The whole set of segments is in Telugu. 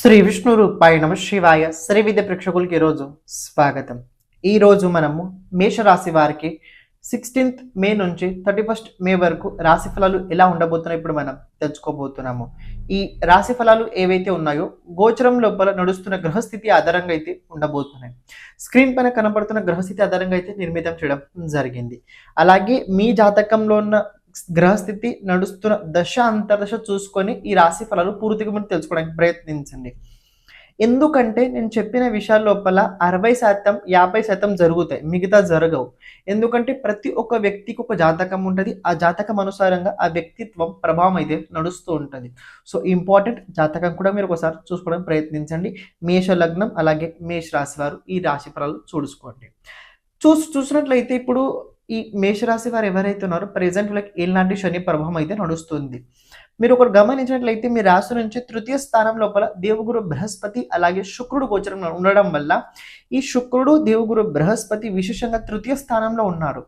శ్రీ విష్ణు రూపాయ నమ శివాయ శ్రీ విద్య ప్రేక్షకులకి ఈరోజు స్వాగతం. ఈరోజు మనము మేషరాశి వారికి 16th మే నుంచి 31st మే వరకు రాశి ఫలాలు ఎలా ఉండబోతున్నాయి ఇప్పుడు మనం తెలుసుకోబోతున్నాము. ఈ రాశి ఫలాలు ఏవైతే ఉన్నాయో గోచరం లోపల నడుస్తున్న గ్రహస్థితి ఆధారంగా అయితే ఉండబోతున్నాయి. స్క్రీన్ పైన కనబడుతున్న గ్రహస్థితి ఆధారంగా అయితే నిర్మితం చేయడం జరిగింది. అలాగే మీ జాతకంలో ఉన్న గ్రహస్థితి నడుస్తున్న దశ అంతర్దశ చూసుకొని ఈ రాశి ఫలాలు పూర్తిగా మీరు తెలుసుకోవడానికి ప్రయత్నించండి. ఎందుకంటే నేను చెప్పిన విషయాల లోపల 60% 50% జరుగుతాయి, మిగతా జరగవు. ఎందుకంటే ప్రతి ఒక్క వ్యక్తికి ఒక జాతకం ఉంటుంది. ఆ జాతకం అనుసారంగా ఆ వ్యక్తిత్వం ప్రభావం అయితే నడుస్తూ ఉంటుంది. సో ఇంపార్టెంట్ జాతకం కూడా మీరు ఒకసారి చూసుకోవడానికి ప్రయత్నించండి. మేష లగ్నం అలాగే మేష రాశి వారు ఈ రాశి ఫలాలు చూసుకోండి. చూసినట్లయితే ఇప్పుడు ఈ మేషరాశి వారు ఎవరైతే ఉన్నారో ప్రెజెంట్ వీళ్ళకి ఏలాంటి శని ప్రభావం అయితే నడుస్తుంది. మీరు ఒకటి గమనించినట్లయితే మీ రాశి నుంచి తృతీయ స్థానం లోపల దేవగురు బృహస్పతి అలాగే శుక్రుడు గోచరం ఉండడం వల్ల ఈ శుక్రుడు దేవగురు బృహస్పతి విశేషంగా తృతీయ స్థానంలో ఉన్నారు.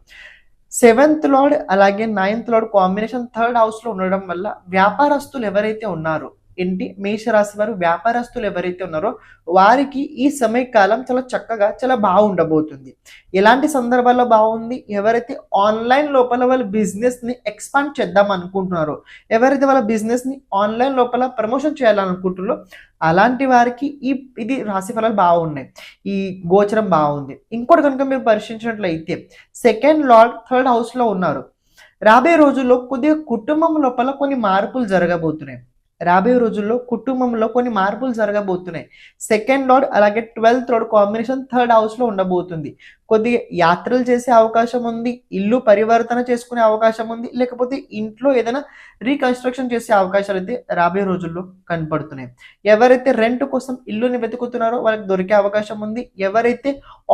7th లార్డ్ అలాగే 9th lord combination 3rd house లో ఉండడం వల్ల వ్యాపారస్తులు ఎవరైతే ఉన్నారో మేషరాశి వారు వ్యాపారస్తులు ఎవరైతే ఉన్నారో వారికి ఈ సమయకాలం చాలా చక్కగా చాలా బాగుండబోతుంది. ఎలాంటి సందర్భాల్లో బాగుంది? ఎవరైతే ఆన్లైన్ లోపల వాళ్ళ బిజినెస్ ని ఎక్స్పాండ్ చేద్దాం అనుకుంటున్నారో, ఎవరైతే వాళ్ళ బిజినెస్ ని ఆన్లైన్ లోపల ప్రమోషన్ చేయాలనుకుంటున్నారో అలాంటి వారికి ఇది రాశి ఫలాలు బాగున్నాయి. ఈ గోచరం బాగుంది. ఇంకోటి కనుక మీరు పరిశీలించినట్లయితే 2nd లార్డ్ 3rd హౌస్ లో ఉన్నారు. రాబోయే రోజుల్లో కొద్దిగా కుటుంబం లోపల కొన్ని మార్పులు జరగబోతున్నాయి. రాబోయే రోజుల్లో కుటుంబంలో కొన్ని మార్పులు జరగబోతున్నాయి. 2nd లార్డ్ అలాగే 12th lord combination 3rd house లో ఉండబోతుంది. కొద్దిగా యాత్రలు చేసే అవకాశం ఉంది, ఇల్లు పరివర్తన చేసుకునే అవకాశం ఉంది, లేకపోతే ఇంట్లో ఏదైనా రీకన్స్ట్రక్షన్ చేసే అవకాశాలు అయితే రాబోయే రోజుల్లో కనపడుతున్నాయి. ఎవరైతే రెంట్ కోసం ఇల్లుని వెతుకుతున్నారో వాళ్ళకి దొరికే అవకాశం ఉంది. ఎవరైతే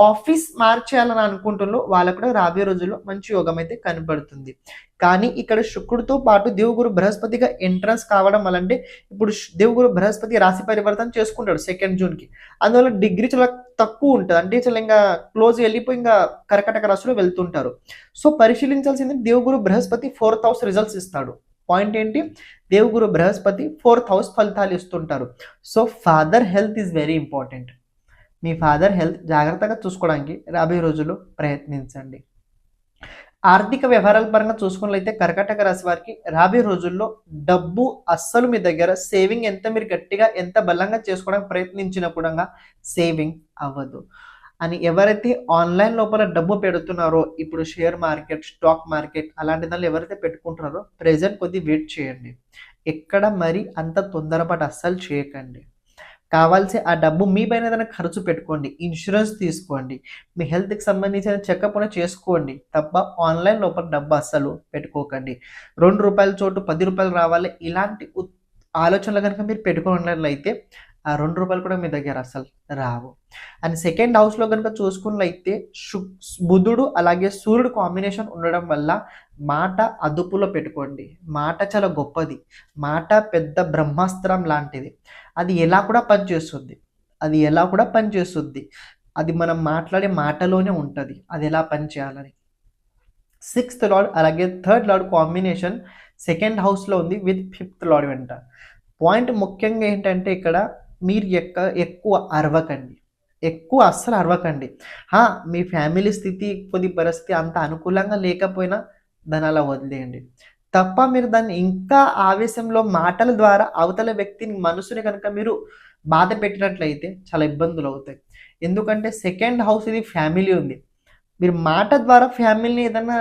ఆఫీస్ మార్చేయాలని అనుకుంటున్నారో వాళ్ళకు కూడా రాబోయే రోజుల్లో మంచి యోగం అయితే కనపడుతుంది. కానీ ఇక్కడ శుక్రుడితో పాటు దేవగురు బృహస్పతిగా ఎంట్రన్స్ కావడం వల్ల, అంటే ఇప్పుడు దేవగురు బృహస్పతి రాశి పరివర్తన చేసుకుంటాడు 2nd జూన్కి. అందువల్ల డిగ్రీ చాలా తక్కువ ఉంటుంది, అంటే చాలా ఇంకా క్లోజ్ వెళ్ళిపోయి ఇంకా కర్కటక రాశిలో వెళ్తుంటారు. సో పరిశీలించాల్సింది Devaguru Brihaspati 4th house results ఇస్తాడు. పాయింట్ ఏంటి? దేవగురు బృహస్పతి 4th హౌస్ ఫలితాలు ఇస్తుంటారు. So father health is very important. మీ ఫాదర్ హెల్త్ జాగ్రత్తగా చూసుకోవడానికి రాబోయే రోజుల్లో ప్రయత్నించండి. ఆర్థిక వ్యవహారాల పరంగా చూసుకున్నట్లయితే కర్కాటక రాశి వారికి రాబోయే రోజుల్లో డబ్బు అస్సలు మీ దగ్గర సేవింగ్ ఎంత మీరు గట్టిగా ఎంత బలంగా చేసుకోవడానికి ప్రయత్నించినా కూడా సేవింగ్ అవ్వదు. అని ఎవరైతే ఆన్లైన్ లోపల డబ్బు పెడుతున్నారో, ఇప్పుడు షేర్ మార్కెట్, స్టాక్ మార్కెట్ అలాంటి దానిలో ఎవరైతే పెట్టుకుంటున్నారో ప్రెజెంట్ కొద్ది వెయిట్ చేయండి. ఎక్కడ మరి అంత తొందరపాటు అస్సలు చేయకండి. కావాల్సి ఆ డబ్బు మీ పైన ఏదైనా ఖర్చు పెట్టుకోండి, ఇన్సూరెన్స్ తీసుకోండి, మీ హెల్త్కి సంబంధించిన చెకప్ చేసుకోండి తప్ప ఆన్లైన్ లోపల డబ్బు అస్సలు పెట్టుకోకండి. ₹2 చోటు ₹10 రావాలి ఇలాంటి ఆలోచనలు కనుక మీరు పెట్టుకున్నట్లయితే ఆ ₹2 కూడా మీ దగ్గర అసలు రావు. అండ్ 2nd హౌస్లో కనుక చూసుకున్నట్లయితే బుధుడు అలాగే సూర్యుడు కాంబినేషన్ ఉండడం వల్ల మాట అదుపులో పెట్టుకోండి. మాట చాలా గొప్పది, మాట పెద్ద బ్రహ్మాస్త్రం లాంటిది. అది ఎలా కూడా పనిచేస్తుంది. అది మనం మాట్లాడే మాటలోనే ఉంటుంది అది ఎలా పనిచేయాలని. 6th లార్డ్ అలాగే 3rd లార్డ్ కాంబినేషన్ 2nd హౌస్లో ఉంది విత్ 5th లార్డ్ వెంట. పాయింట్ ముఖ్యంగా ఏంటంటే ఇక్కడ మీరు ఎక్కువ అస్సలు అరవకండి. మీ ఫ్యామిలీ స్థితి కొద్ది పరిస్థితి అంత అనుకూలంగా లేకపోయినా దాన్ని అలా వదిలేయండి తప్ప మీరు దాన్ని ఇంకా ఆవేశంలో మాటల ద్వారా అవతల వ్యక్తిని మనసుని కనుక మీరు బాధ పెట్టినట్లయితే చాలా ఇబ్బందులు అవుతాయి. ఎందుకంటే 2nd హౌస్ ఇది ఫ్యామిలీ ఉంది. మీరు మాట ద్వారా ఫ్యామిలీని ఏదైనా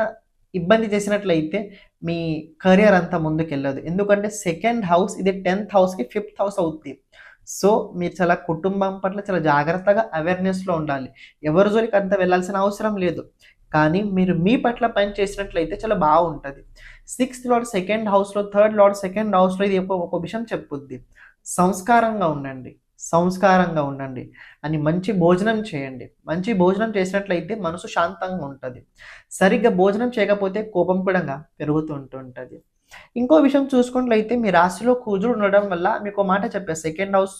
ఇబ్బంది చేసినట్లయితే మీ కెరియర్ అంతా ముందుకెళ్ళదు. ఎందుకంటే 2nd హౌస్ ఇది 10th హౌస్కి 5th హౌస్ అవుతుంది. సో మీరు చాలా కుటుంబం పట్ల చాలా జాగ్రత్తగా అవేర్నెస్లో ఉండాలి. ఎవరి జోలికి అంత వెళ్ళాల్సిన అవసరం లేదు. కానీ మీరు మీ పట్ల పని చేసినట్లయితే చాలా బాగుంటుంది. 6th లార్డ్ 2nd హౌస్లో, 3rd లార్డ్ 2nd హౌస్లో ఇది ఒక విషయం చెప్పుద్ది. సంస్కారంగా ఉండండి అని మంచి భోజనం చేయండి. మంచి భోజనం చేసినట్లయితే మనసు శాంతంగా ఉంటుంది. సరిగ్గా భోజనం చేయకపోతే కోపం కూడా పెరుగుతూ ఉంటుంది. ఇంకో విషయం చూసుకున్నట్లయితే మీ రాశిలో కుజుడు ఉండడం వల్ల మీకు మాట చెప్పే 2nd హౌస్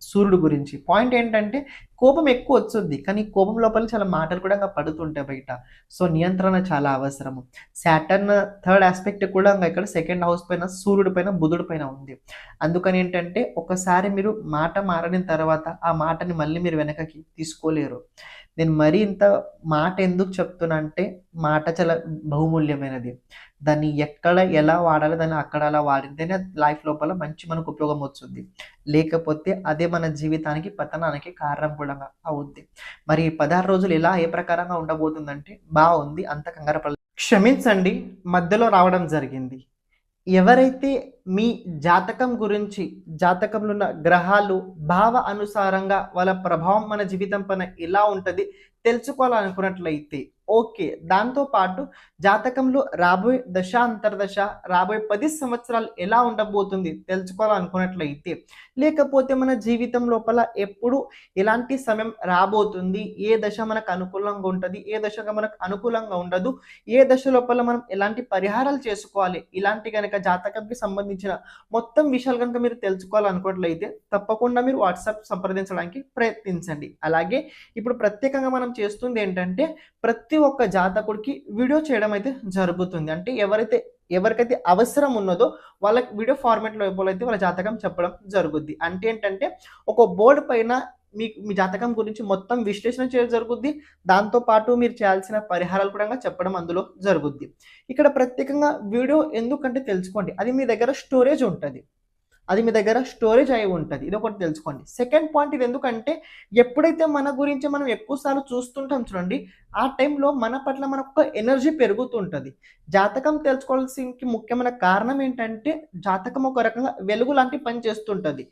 సూర్యుడు గురించి. పాయింట్ ఏంటంటే కోపం ఎక్కువ వచ్చుద్ది. కానీ కోపం లోపల చాలా మాటలు కూడా ఇంగ పడుతుంటాయి బయట. సో, నియంత్రణ చాలా అవసరము. సాటర్న్ థర్డ్ యాస్పెక్ట్ కూడా ఇంగ ఇక్కడ సెకండ్ హౌస్ పైన సూర్యుడి పైన, బుధుడి పైన ఉంది. అందుకని ఏంటంటే ఒకసారి మీరు మాట మారిన తర్వాత ఆ మాటని మళ్ళీ మీరు వెనకకి తీసుకోలేరు. నేను మరీ ఇంత మాట ఎందుకు చెప్తున్నా అంటే మాట చాలా బహుమూల్యమైనది. దాన్ని ఎక్కడ ఎలా వాడాలో దాన్ని అక్కడ అలా వాడితేనే లైఫ్ లోపల మంచి మనకు ఉపయోగం వచ్చుద్ది. లేకపోతే అదే మన జీవితానికి పతనానికి కారణం కూడా అవుద్ది. మరి ఈ 16 రోజులు ఎలా ఏ ప్రకారంగా ఉండబోతుందంటే బావుంది. అంత కంగారు క్షమించండి, మధ్యలో రావడం జరిగింది. ఎవరైతే మీ జాతకం గురించి జాతకంలో ఉన్న గ్రహాలు భావ అనుసారంగా వాళ్ళ ప్రభావం మన జీవితం పైన ఎలా ఉంటది తెలుసుకోవాలనుకున్నట్లయితే ఓకే. దాంతో పాటు జాతకంలో రాబోయే దశ, అంతర్దశ, రాబోయే 10 సంవత్సరాలు ఎలా ఉండబోతుంది తెలుసుకోవాలనుకున్నట్లయితే, లేకపోతే మన జీవితం లోపల ఎప్పుడు ఎలాంటి సమయం రాబోతుంది, ఏ దశ మనకు అనుకూలంగా ఉంటది, ఏ దశగా మనకు అనుకూలంగా ఉండదు, ఏ దశ లోపల మనం ఎలాంటి పరిహారాలు చేసుకోవాలి, ఇలాంటి గనక జాతకంకి సంబంధించిన మొత్తం విషయాలు కనుక మీరు తెలుసుకోవాలనుకున్నట్లయితే తప్పకుండా మీరు వాట్సాప్ సంప్రదించడానికి ప్రయత్నించండి. అలాగే ఇప్పుడు ప్రత్యేకంగా మనం చేస్తుంది ఏంటంటే ప్రతి ఒక్క జాతకుడికి వీడియో చేయడం అయితే జరుగుతుంది. అంటే ఎవరికైతే అవసరం ఉన్నదో వాళ్ళకి వీడియో ఫార్మాట్ లోపల అయితే వాళ్ళ జాతకం చెప్పడం జరుగుద్ది. అంటే ఏంటంటే ఒక బోర్డు పైన మీ జాతకం గురించి మొత్తం విశ్లేషణ చేయడం జరుగుద్ది. దాంతో పాటు మీరు చేయాల్సిన పరిహారాలు కూడా చెప్పడం అందులో జరుగుద్ది. ఇక్కడ ప్రత్యేకంగా వీడియో ఎందుకంటే తెలుసుకోండి, అది మీ దగ్గర స్టోరేజ్ ఉంటది. అది మీ దగ్గర స్టోరేజ్ అయి ఉంటది. ఇదొకటి తెలుసుకోండి. సెకండ్ పాయింట్ ఇది ఎందుకంటే ఎప్పుడైతే మన గురించి మనం ఎక్కువ సార్లు చూస్తుంటాం చూడండి, ఆ టైంలో మన పట్ల మనకు ఎనర్జీ పెరుగుతుంటది. జాతకం తెలుసుకోవాల్సిన ముఖ్యమైన కారణం ఏంటంటే జాతకం ఒక రకంగా వెలుగు లాంటి పని చేస్తుంటది.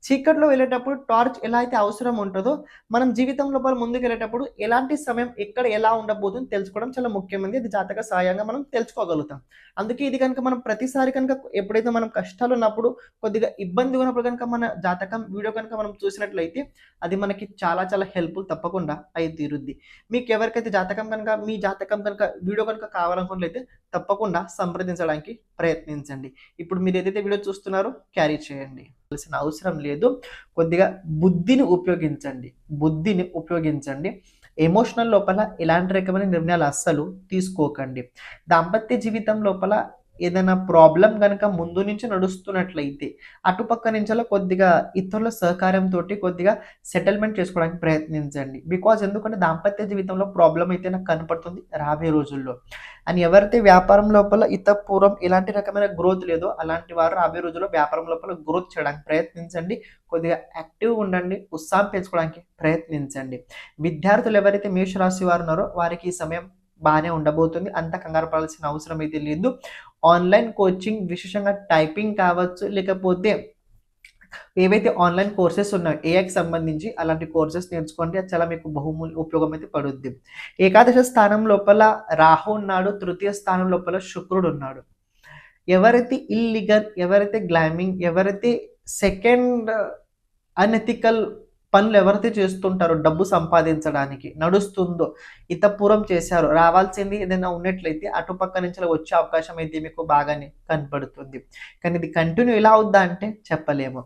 చీకట్లో వెళ్ళేటప్పుడు టార్చ్ ఎలా అయితే అవసరం ఉంటుందో మనం జీవితం లోపల ముందుకు వెళ్ళేటప్పుడు ఎలాంటి సమయం ఎక్కడ ఎలా ఉండబోతుందో తెలుసుకోవడం చాలా ముఖ్యమైనది. ఇది జాతక సహాయంగా మనం తెలుసుకోగలుగుతాం. అందుకే ఇది కనుక మనం ప్రతిసారి కనుక ఎప్పుడైతే మనం కష్టాలు ఉన్నప్పుడు కొద్దిగా ఇబ్బంది ఉన్నప్పుడు కనుక మన జాతకం వీడియో కనుక మనం చూసినట్లయితే అది మనకి చాలా చాలా హెల్ప్ఫుల్ తప్పకుండా అయి తీరుద్ది. మీకు ఎవరికైతే జాతకం కనుక మీ జాతకం కనుక వీడియో కనుక కావాలనుకున్నట్లయితే తప్పకుండా సంప్రదించడానికి ప్రయత్నించండి. ఇప్పుడు మీరు ఏదైతే వీడియో చూస్తున్నారో క్యారీ చేయండి. అవసరం లేదు. కొద్దిగా బుద్ధిని ఉపయోగించండి. ఎమోషనల్ లోపల ఎలాంటి రకమైన నిర్ణయాలు అస్సలు తీసుకోకండి. దాంపత్య జీవితం లోపల ఏదైనా ప్రాబ్లం కనుక ముందు నుంచి నడుస్తున్నట్లయితే అటుపక్క నుంచి కొద్దిగా ఇతరుల సహకారంతో కొద్దిగా సెటిల్మెంట్ చేసుకోవడానికి ప్రయత్నించండి. బికాజ్ ఎందుకంటే దాంపత్య జీవితంలో ప్రాబ్లం అయితే నాకు కనపడుతుంది రాబోయే రోజుల్లో. అని ఎవరైతే వ్యాపారం లోపల ఇతపూర్వం ఎలాంటి రకమైన గ్రోత్ లేదో అలాంటి వారు రాబోయే రోజుల్లో వ్యాపారం లోపల గ్రోత్ చేయడానికి ప్రయత్నించండి. కొద్దిగా యాక్టివ్గా ఉండండి, ఉత్సాహం పెంచుకోవడానికి ప్రయత్నించండి. విద్యార్థులు ఎవరైతే మేషరాశి వారు ఉన్నారో వారికి ఈ సమయం బాగానే ఉండబోతుంది. అంత కంగారు పడాల్సిన అవసరం అయితే లేదు. ఆన్లైన్ కోచింగ్ విశేషంగా టైపింగ్ కావచ్చు, లేకపోతే ఏవైతే ఆన్లైన్ కోర్సెస్ ఉన్నాయో ఏఐకి సంబంధించి అలాంటి కోర్సెస్ నేర్చుకోండి. అది చాలా మీకు ఉపయోగం అయితే పడుద్ది. ఏకాదశ స్థానం లోపల రాహు ఉన్నాడు, తృతీయ స్థానం లోపల శుక్రుడు ఉన్నాడు. ఎవరైతే ఇల్లీగల్, ఎవరైతే గ్లామింగ్, ఎవరైతే సెకండ్ అనెథికల్ పనులు ఎవరైతే చేస్తుంటారో డబ్బు సంపాదించడానికి నడుస్తుందో ఇతపూర్వం చేశారో రావాల్సింది ఏదైనా ఉన్నట్లయితే అటుపక్క నుంచి వచ్చే అవకాశం అయితే మీకు బాగానే కనపడుతుంది. కానీ ఇది కంటిన్యూ ఎలా అవుద్దా అంటే చెప్పలేము.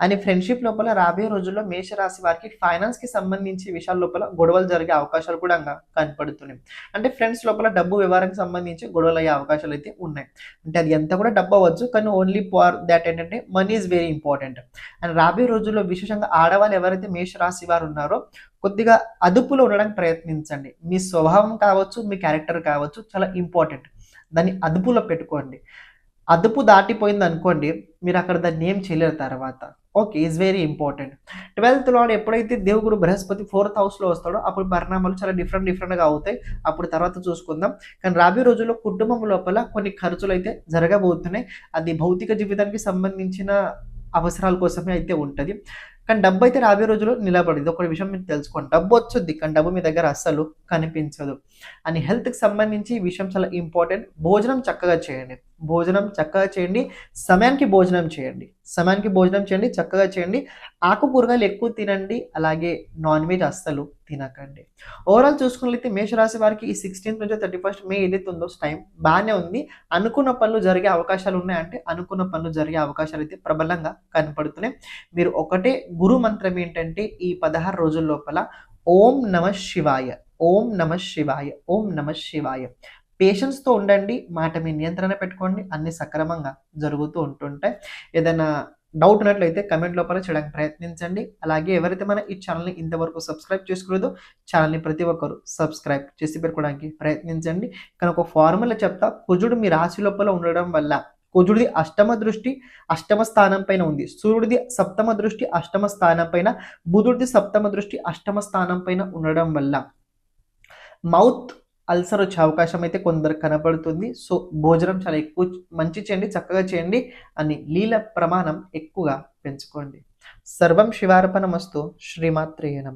అని ఫ్రెండ్షిప్ లోపల రాబోయే రోజుల్లో మేషరాశి వారికి ఫైనాన్స్కి సంబంధించి విషయాల లోపల గొడవలు జరిగే అవకాశాలు కూడా కనపడుతున్నాయి. అంటే ఫ్రెండ్స్ లోపల డబ్బు వ్యవహారానికి సంబంధించి గొడవలు అయ్యే అవకాశాలు అయితే ఉన్నాయి. అంటే అది ఎంత కూడా డబ్బు అవ్వచ్చు, కానీ ఓన్లీ ఫర్ దాట్ ఏంటంటే money is very important. And రాబోయే రోజుల్లో విశేషంగా ఆడవాళ్ళు ఎవరైతే మేషరాశి వారు ఉన్నారో కొద్దిగా అదుపులో ఉండడానికి ప్రయత్నించండి. మీ స్వభావం కావచ్చు, మీ క్యారెక్టర్ కావచ్చు, చాలా ఇంపార్టెంట్. దాన్ని అదుపులో పెట్టుకోండి. అదుపు దాటిపోయింది అనుకోండి, మీరు అక్కడ దాన్ని ఏం చేయలేరు తర్వాత. Okay, is very important. 12th lord ఎప్పుడైతే దేవుడు బృహస్పతి 4th హౌస్లో వస్తాడో అప్పుడు పరిణామాలు చాలా డిఫరెంట్గా అవుతాయి. అప్పుడు తర్వాత చూసుకుందాం. కానీ రాబోయే రోజుల్లో కుటుంబం లోపల కొన్ని ఖర్చులు అయితే జరగబోతున్నాయి. అది భౌతిక జీవితానికి సంబంధించిన అవసరాల కోసమే అయితే ఉంటుంది. కానీ డబ్బు అయితే రాబోయే రోజుల్లో నిలబడింది. ఒక విషయం మీరు తెలుసుకోండి, డబ్బు వచ్చుద్ది కానీ డబ్బు మీ దగ్గర అస్సలు కనిపించదు. అని హెల్త్కి సంబంధించి ఈ విషయం చాలా ఇంపార్టెంట్. భోజనం చక్కగా చేయండి, భోజనం చక్కగా చేయండి, సమయానికి భోజనం చేయండి, సమయానికి భోజనం చేయండి, చక్కగా చేయండి. ఆకుకూరగాయలు ఎక్కువ తినండి, అలాగే నాన్ వెజ్ అస్సలు తినకండి. ఓవరాల్ చూసుకున్నట్లయితే మేషరాశి వారికి ఈ 16th నుంచి 31st మే ఏదైతే ఉందో టైం బాగానే ఉంది. అనుకున్న పనులు జరిగే అవకాశాలు ఉన్నాయంటే అనుకున్న పనులు జరిగే అవకాశాలు అయితే ప్రబలంగా కనపడుతున్నాయి. మీరు ఒకటే గురు మంత్రం ఏంటంటే ఈ 16 రోజుల లోపల ఓం నమ శివాయ, ఓం నమ శివాయ, ఓం నమ శివాయ. పేషెన్స్తో ఉండండి, మాట మీ నియంత్రణ పెట్టుకోండి, అన్ని సక్రమంగా జరుగుతూ ఉంటుంటాయి. ఏదైనా డౌట్ ఉన్నట్లయితే కమెంట్ లోపల చేయడానికి ప్రయత్నించండి. అలాగే ఎవరైతే మన ఈ ఛానల్ని ఇంతవరకు సబ్స్క్రైబ్ చేసుకోలేదో ఛానల్ని ప్రతి ఒక్కరు సబ్స్క్రైబ్ చేసి పెట్టుకోవడానికి ప్రయత్నించండి. కానీ ఒక ఫార్ములా చెప్తా. కుజుడు మీ రాశి లోపల ఉండడం వల్ల, కుజుడిది అష్టమ దృష్టి అష్టమ స్థానం పైన ఉంది, సూర్యుడిది సప్తమ దృష్టి అష్టమ స్థానం పైన, బుధుడిది సప్తమ దృష్టి అష్టమ స్థానం పైన ఉండడం వల్ల మౌత్ అల్సర్ వచ్చే అవకాశం అయితే కొందరు కనపడుతుంది. సో భోజనం చాలా ఎక్కువ మంచి చేయండి, చక్కగా చేయండి అని లీల ప్రమాణం ఎక్కువగా పెంచుకోండి. సర్వం శివార్పణమస్తు. శ్రీమాత్రేయ నమః.